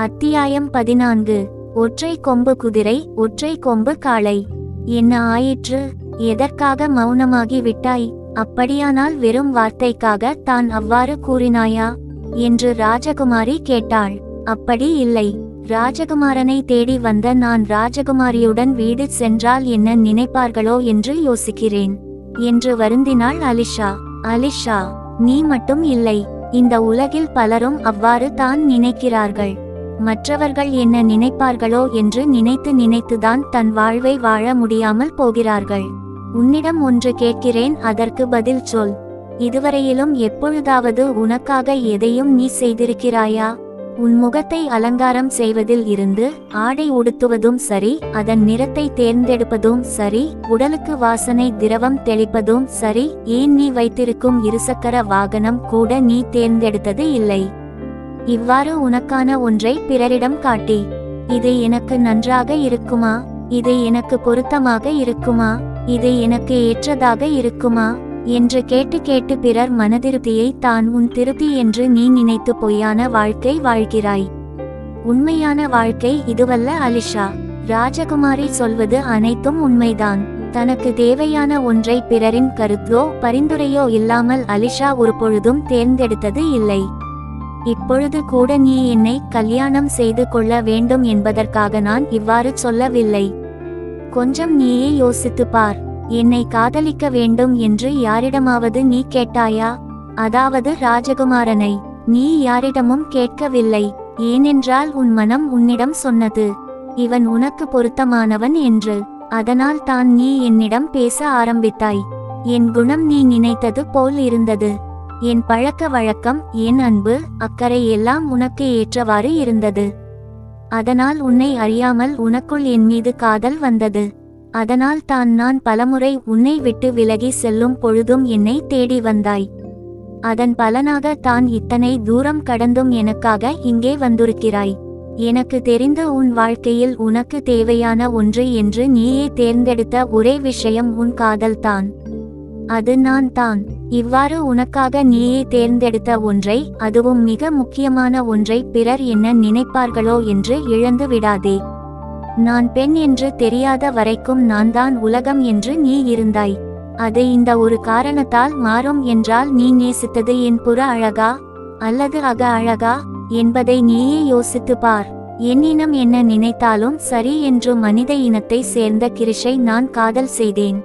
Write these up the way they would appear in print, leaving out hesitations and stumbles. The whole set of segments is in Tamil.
அத்தியாயம் 14. ஒற்றை கொம்பு குதிரை, ஒற்றை கொம்பு காளை. என்ன ஆயிற்று? எதற்காக மௌனமாகி விட்டாய்? அப்படியானால் வெறும் வார்த்தைக்காக தான் அவ்வாறு கூறினாயா என்று ராஜகுமாரி கேட்டாள். அப்படி இல்லை. ராஜகுமாரனை தேடி வந்த நான் ராஜகுமாரியுடன் வீடு சென்றால் என்ன நினைப்பார்களோ என்று யோசிக்கிறேன் என்று வருந்தினாள் அலிஷா. அலிஷா, நீ மட்டும் இல்லை, இந்த உலகில் பலரும் அவ்வாறு தான் நினைக்கிறார்கள். மற்றவர்கள் என்ன நினைப்பார்களோ என்று நினைத்து நினைத்துதான் தன் வாழ்வை வாழ முடியாமல் போகிறார்கள். உன்னிடம் ஒன்று கேட்கிறேன், அதற்கு பதில் சொல். இதுவரையிலும் எப்பொழுதாவது உனக்காக எதையும் நீ செய்திருக்கிறாயா? உன் முகத்தை அலங்காரம் செய்வதில் இருந்து ஆடை உடுத்துவதும் சரி, அதன் நிறத்தை தேர்ந்தெடுப்பதும் சரி, உடலுக்கு வாசனை திரவம் தெளிப்பதும் சரி, ஏன் நீ வைத்திருக்கும் இருசக்கர வாகனம் கூட நீ தேர்ந்தெடுத்தது இல்லை. இவ்வாறு உனக்கான ஒன்றை பிறரிடம் காட்டி, இது எனக்கு நன்றாக இருக்குமா, இது எனக்கு பொருத்தமாக இருக்குமா, இது எனக்கு ஏற்றதாக இருக்குமா என்று கேட்டு கேட்டு பிறர் மனதிருப்தியை தான் உன் திருப்தி என்று நீ நினைத்து பொய்யான வாழ்க்கை வாழ்கிறாய். உண்மையான வாழ்க்கை இதுவல்ல அலிஷா. ராஜகுமாரி சொல்வது அனைத்தும் உண்மைதான். தனக்கு தேவையான ஒன்றை பிறரின் கருத்தோ பரிந்துரையோ இல்லாமல் அலிஷா ஒரு பொழுதும் தேர்ந்தெடுத்தது இல்லை. இப்பொழுது கூட நீ என்னை கல்யாணம் செய்து கொள்ள வேண்டும் என்பதற்காக நான் இவ்வாறு சொல்லவில்லை. கொஞ்சம் நீயே யோசித்து பார். என்னை காதலிக்க வேண்டும் என்று யாரிடமாவது நீ கேட்டாயா? அதாவது ராஜகுமாரனை. நீ யாரிடமும் கேட்கவில்லை. ஏனென்றால் உன் மனம் உன்னிடம் சொன்னது, இவன் உனக்கு பொருத்தமானவன் என்று. அதனால் தான் நீ என்னிடம் பேச ஆரம்பித்தாய். என் குணம் நீ நினைத்தது போல் இருந்தது. என் பழக்க வழக்கம், என் அன்பு, அக்கறை எல்லாம் உனக்கு ஏற்றவாறு இருந்தது. அதனால் உன்னை அறியாமல் உனக்குள் என் மீது காதல் வந்தது. அதனால் தான் நான் பலமுறை உன்னை விட்டு விலகி செல்லும் பொழுதும் என்னை தேடி வந்தாய். அதன் பலனாக தான் இத்தனை தூரம் கடந்தும் எனக்காக இங்கே வந்திருக்கிறாய். எனக்கு தெரிந்த உன் வாழ்க்கையில் உனக்கு தேவையான ஒன்று என்று நீயே தேர்ந்தெடுத்த ஒரே விஷயம் உன் காதல்தான். அது நான் தான். இவ்வாறு உனக்காக நீயே தேர்ந்தெடுத்த ஒன்றை, அதுவும் மிக முக்கியமான ஒன்றை பிறர் என்ன நினைப்பார்களோ என்று இழந்து விடாதே. நான் பெண் என்று தெரியாத வரைக்கும் நான் தான் உலகம் என்று நீ இருந்தாய். அது இந்த ஒரு காரணத்தால் மாறும் என்றால் நீ நேசித்தது என் புற அழகா அல்லது அக அழகா என்பதை நீயே யோசித்து பார். என் இனம் என்ன நினைத்தாலும் சரி என்று மனித இனத்தை சேர்ந்த கிரிஷை நான் காதல் செய்தேன்.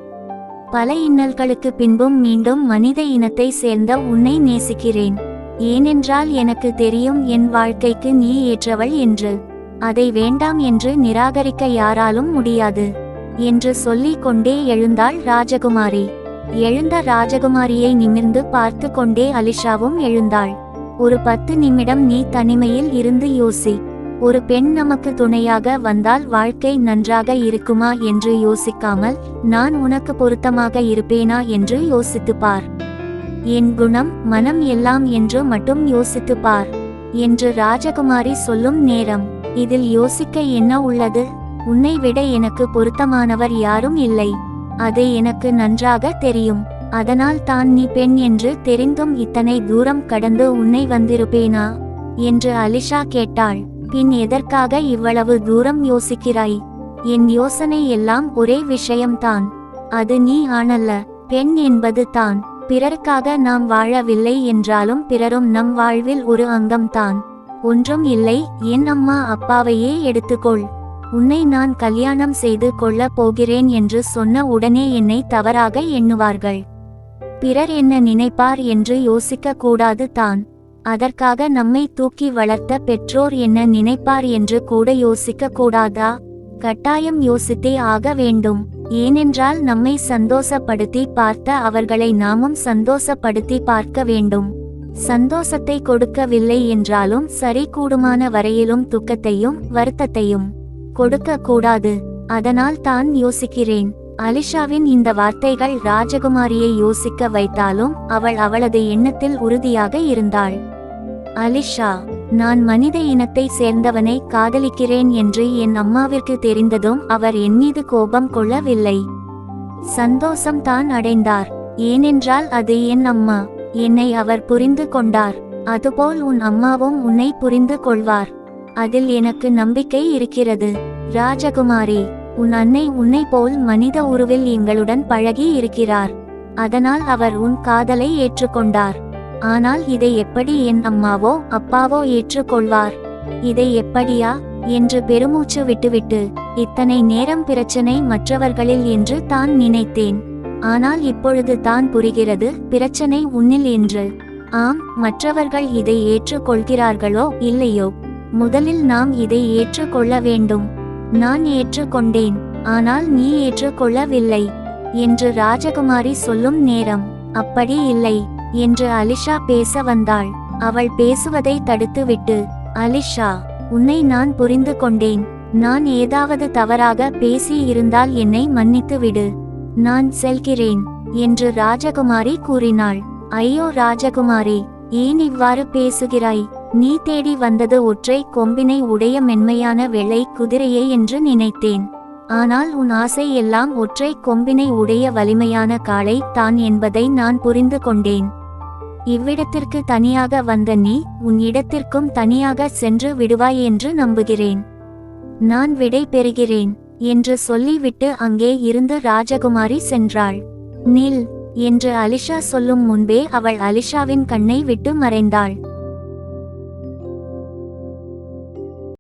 பல இன்னல்களுக்கு பின்பும் மீண்டும் மனித இனத்தை சேர்ந்த உன்னை நேசிக்கிறேன். ஏனென்றால் எனக்கு தெரியும் என் வாழ்க்கைக்கு நீ ஏற்றவள் என்று. அதை வேண்டாம் என்று நிராகரிக்க யாராலும் முடியாது என்று சொல்லிக் கொண்டே எழுந்தாள் ராஜகுமாரி. எழுந்த ராஜகுமாரியை நிமிர்ந்து பார்த்து கொண்டே அலிஷாவும் எழுந்தாள். ஒரு 10 நிமிடம் நீ தனிமையில் இருந்து யோசி. ஒரு பெண் நமக்கு துணையாக வந்தால் வாழ்க்கை நன்றாக இருக்குமா என்று யோசிக்காமல், நான் உனக்கு பொருத்தமாக இருப்பேனா என்று யோசித்து பார். என் குணம், மனம் எல்லாம் என்று மட்டும் யோசித்து பார் என்று ராஜகுமாரி சொல்லும் நேரம். இதில் யோசிக்க என்ன உள்ளது? உன்னை விட எனக்கு பொருத்தமானவர் யாரும் இல்லை. அது எனக்கு நன்றாக தெரியும். அதனால் தான் நீ பெண் என்று தெரிந்தும் இத்தனை தூரம் கடந்து உன்னை வந்திருப்பேனா என்று அலிஷா கேட்டாள். பின் எதற்காக இவ்வளவு தூரம் யோசிக்கிறாய்? என் யோசனை எல்லாம் ஒரே விஷயம்தான். அது நீ ஆணல்ல, பெண் என்பது தான். பிறருக்காக நாம் வாழவில்லை என்றாலும் பிறரும் நம் வாழ்வில் ஒரு அங்கம்தான். ஒன்றும் இல்லை, என் அம்மா அப்பாவையே எடுத்துக்கொள். உன்னை நான் கல்யாணம் செய்து கொள்ள போகிறேன் என்று சொன்ன உடனே என்னை தவறாக எண்ணுவார்கள். பிறர் என்ன நினைப்பார் என்று யோசிக்க கூடாது தான். அதற்காக நம்மை தூக்கி வளர்த்த பெற்றோர் என்ன நினைப்பார் என்று கூட யோசிக்க கூடாதா? கட்டாயம் யோசித்தே ஆக வேண்டும். ஏனென்றால் நம்மை சந்தோஷப்படுத்தி பார்த்த அவர்களை நாமும் சந்தோஷப்படுத்தி பார்க்க வேண்டும். சந்தோஷத்தை கொடுக்கவில்லை என்றாலும் சரி, கூடுமான வரையிலும் துக்கத்தையும் வருத்தத்தையும் கொடுக்க கூடாது. அதனால் தான் யோசிக்கிறேன். அலிஷாவின் இந்த வார்த்தைகள் ராஜகுமாரியை யோசிக்க வைத்தாலும் அவள் அவளது எண்ணத்தில் உறுதியாக இருந்தாள். அலிஷா, நான் மனித இனத்தை சேர்ந்தவனை காதலிக்கிறேன் என்று என் அம்மாவிற்கு தெரிந்ததும் அவர் என் மீது கோபம் கொள்ளவில்லை. சந்தோஷம் தான் அடைந்தார். ஏனென்றால் அது என் அம்மா. என்னை அவர் புரிந்து கொண்டார். அதுபோல் உன் அம்மாவும் உன்னை புரிந்து கொள்வார். அதில் எனக்கு நம்பிக்கை இருக்கிறது. ராஜகுமாரி, உன் அன்னை உன்னை போல் மனித உருவில் எங்களுடன் பழகி இருக்கிறார். அதனால் அவர் உன் காதலை ஏற்றுக்கொண்டார். ஆனால் இதை எப்படி என் அம்மாவோ அப்பாவோ ஏற்றுக்கொள்வார்? இதை எப்படியா என்று பெருமூச்சு விட்டுவிட்டு, இத்தனை நேரம் பிரச்சனை மற்றவர்களில் என்று தான் நினைத்தேன். ஆனால் இப்பொழுது தான் புரிகிறது பிரச்சனை உன்னில் என்று. ஆம், மற்றவர்கள் இதை ஏற்றுக்கொள்கிறார்களோ இல்லையோ, முதலில் நாம் இதை ஏற்றுக்கொள்ள வேண்டும். நான் ஏற்றுக்கொண்டேன், ஆனால் நீ ஏற்றுக்கொள்ளவில்லை என்று ராஜகுமாரி சொல்லும் நேரம், அப்படி இல்லை என்று அலிஷா பேச வந்தாள். அவள் பேசுவதை தடுத்துவிட்டு, அலிஷா, உன்னை நான் புரிந்து கொண்டேன். நான் ஏதாவது தவறாக பேசி இருந்தால் என்னை மன்னித்து விடு. நான் செல்கிறேன் என்று ராஜகுமாரி கூறினாள். ஐயோ ராஜகுமாரி, ஏன் இவ்வாறு பேசுகிறாய்? நீ தேடி வந்தது ஒற்றை கொம்பினை உடைய மென்மையான வெள்ளை குதிரையை என்று நினைத்தேன். ஆனால் உன் ஆசை எல்லாம் ஒற்றை கொம்பினை உடைய வலிமையான காளை தான் என்பதை நான் புரிந்து கொண்டேன். இவ்விடத்திற்கு தனியாக வந்த நீ உன் இடத்திற்கும் தனியாக சென்று விடுவாய் என்று நம்புகிறேன். நான் விடை பெறுகிறேன் என்று சொல்லிவிட்டு அங்கே இருந்து ராஜகுமாரி சென்றாள். நில் என்று அலிஷா சொல்லும் முன்பே அவள் அலிஷாவின் கண்ணை விட்டு மறைந்தாள்.